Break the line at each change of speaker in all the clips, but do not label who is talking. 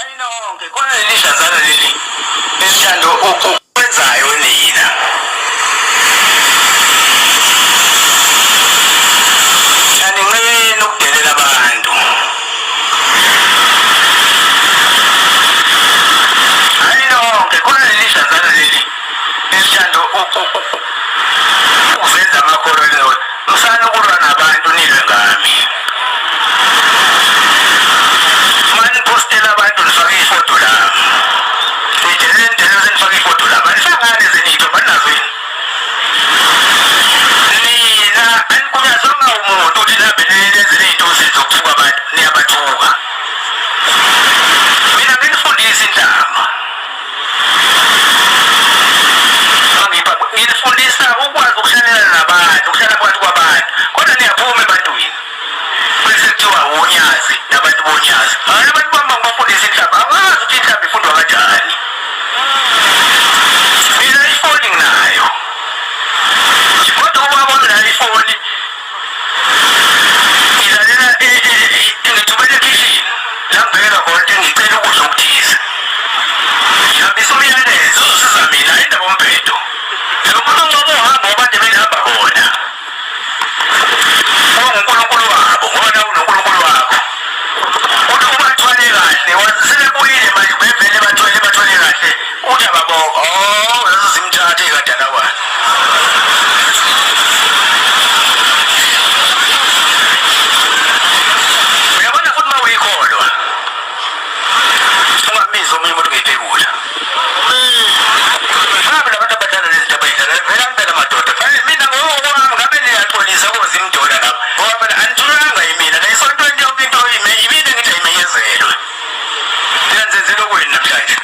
Hayi nonke khona leli dlazana leli esithando ukwenzayo nina. Aninqeni ukudelela abantu. Hayi nonke khona leli dlazana leli esithando ukuzenza amakhono leyo. Musana ukulwa nabantu nilwe ngami. Postela abantu lifake ifoto la. Sijelele ndlela senifake ifoto la. Manihlangane zenitho banazo yini? Nina anikunyazonga umuntu uthi laphe nenze into sizokufuka abantu niyabathuka. Mina nginifundisa indaba. Nginifundisa ukwazi ukuhlalela nabantu, ukuhlala phakathi kwabantu. Kodwa niyaphuma ebantwini. Bese kuthiwa unyazi nabantu bonyazi. Hayi abantu bamba ngokufundisa inhlamba. Angazi ukuthi inhlamba ifundwa kanjani. Mina ifoni nginayo. Kodwa uma bona ifoni ngilalela ngithumele kitchen. La ngibheka khona ukuthi ngicela ukudla okuthize. Ngihambisa umyalezo usiza mina indaba omphetho. Lo muntu ngoba uhamba obade behamba khona. uNkulunkulu wabo ngona uNkulunkulu wakho. Ubathwale kahle wazi sebebuyile manje bevele bathwale kahle. Uthi ababonga zimthathe kadala kwakhe. Uyabona futhi uma uyikholwa. Ungamizi omunye umuntu ngephekula. Hamba labantu abadala lezindaba ezidala vele ngempela madoda. Mina ngokwami ngabe niyaxolisa kozimdola lapha. Ngoba anithulanga yimina nayisonto yonke into yimina ngithi ayimenyezelwe. Niyenzenzela kwenu namhlanje.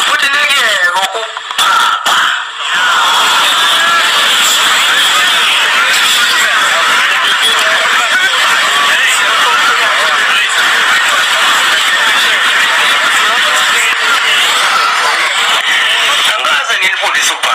Futhi nikiyeke ukuphapha. Angaze nginifundise ukuphapha.